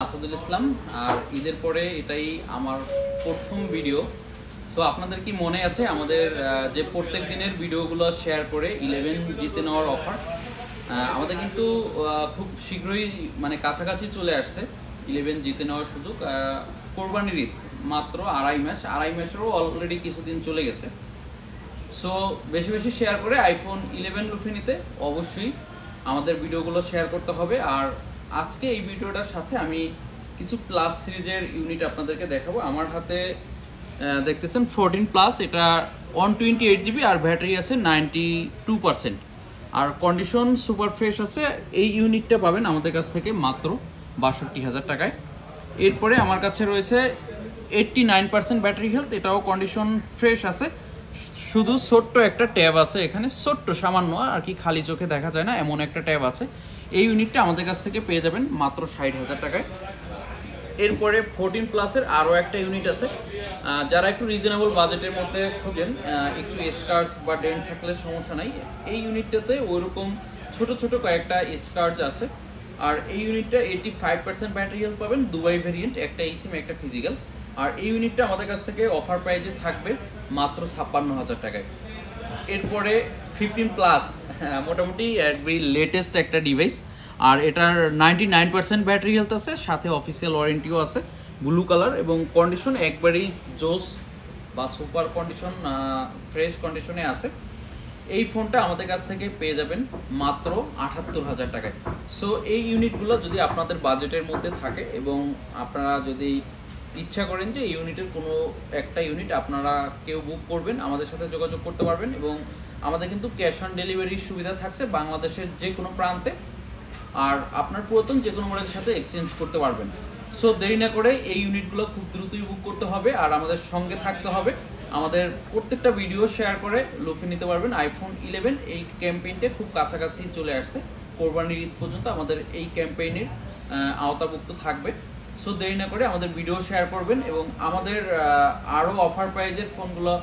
আসাদুল ইসলাম। আর ঈদের পরে এটাই আমার প্রথম ভিডিও। সো আপনাদের কি মনে আছে আমাদের যে প্রত্যেক দিনের ভিডিওগুলো শেয়ার করে 11 জিতে নেওয়ার অফার আমাদের কিন্তু খুব শীঘ্রই মানে কাছাকাছি চলে আসছে 11 জিতে নেওয়ার সুযোগ। কোরবানির ঈদ মাত্র আড়াই মাসেরও অলরেডি কিছুদিন চলে গেছে। সো বেশি বেশি শেয়ার করে আইফোন 11 লুফে নিতে অবশ্যই আমাদের ভিডিওগুলো শেয়ার করতে হবে। আর আজকে এই ভিডিওটার সাথে আমি কিছু প্লাস সিরিজের ইউনিট আপনাদেরকে দেখাবো। আমার হাতে দেখতেছেন 14 প্লাস, এটা 128 জিবি আর ব্যাটারি আছে 92%, আর কন্ডিশন সুপার ফ্রেশ আছে। এই ইউনিটটা পাবেন আমাদের কাছ থেকে মাত্র ৬২,০০০ টাকায়। এরপরে আমার কাছে রয়েছে 89% ব্যাটারি হেলথ, এটাও কন্ডিশন ফ্রেশ আছে। শুধু ছোট্ট একটা ট্যাব আছে এখানে, ছোট্ট সামান্য আর কি, খালি চোখে দেখা যায় না এমন একটা ট্যাব আছে। এই ইউনিটটা আমাদের কাছ থেকে পেয়ে যাবেন মাত্র ৬০,০০০ টাকায়। এরপরে 14 প্লাসের আরও একটা ইউনিট আছে। যারা একটু রিজনেবল বাজেটের মধ্যে খোঁজেন, একটু স্কার্টস বা ডেন্ট থাকলে সমস্যা নাই, এই ইউনিটটাতে ওইরকম ছোট ছোট কয়েকটা স্কার্টস আছে। আর এই ইউনিটটা 85% ব্যাটারি হেলথ পাবেন, দুবাই ভেরিয়েন্ট, একটা ইসিম একটা ফিজিক্যাল। আর এই ইউনিটটা আমাদের কাছ থেকে অফার প্রাইজে থাকবে মাত্র ৫৬,০০০ টাকায়। এরপরে 15 প্লাস, মোটামুটি একবারই লেটেস্ট একটা ডিভাইস। আর এটার 99% ব্যাটারি হেলথ আছে, সাথে অফিসিয়াল ওয়ারেন্টিও আছে। ব্লু কালার এবং কন্ডিশন একবারই জোস বা সুপার কন্ডিশন, ফ্রেশ কন্ডিশনে আছে। এই ফোনটা আমাদের কাছ থেকে পেয়ে যাবেন মাত্র ৭৮,০০০ টাকায়। সো এই ইউনিটগুলো যদি আপনাদের বাজেটের মধ্যে থাকে এবং আপনারা যদি ইচ্ছা করেন যে এই ইউনিটের কোনো একটা ইউনিট আপনারা কেউ বুক করবেন, আমাদের সাথে যোগাযোগ করতে পারবেন। এবং আমাদের কিন্তু ক্যাশ অন ডেলিভারির সুবিধা থাকছে বাংলাদেশের যে কোনো প্রান্তে। আর আপনার পুরাতন যে কোনো মডেলের সাথে এক্সচেঞ্জ করতে পারবেন। সো দেরি না করে এই ইউনিটগুলো খুব দ্রুতই বুক করতে হবে আর আমাদের সঙ্গে থাকতে হবে। আমাদের প্রত্যেকটা ভিডিও শেয়ার করে লুফে নিতে পারবেন আইফোন 11। এই ক্যাম্পেইনটা খুব কাছাকাছি চলে আসছে, কোরবানির ঈদ পর্যন্ত আমাদের এই ক্যাম্পেইনের আওতাভুক্ত থাকবে। সো দেরি না করে আমাদের ভিডিও শেয়ার করবেন। এবং আমাদের আরও অফার প্রাইজের ফোনগুলো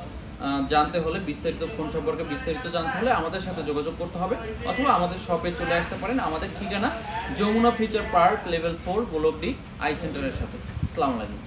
জানতে হলে, বিস্তারিত ফোন সম্পর্কে বিস্তারিত জানতে হলে আমাদের সাথে যোগাযোগ করতে হবে, অথবা আমাদের শপে চলে আসতে পারেন। আমাদের ঠিকানা Jamuna future park level 4 block D I সেন্টারের সাথে। আসসালামু আলাইকুম।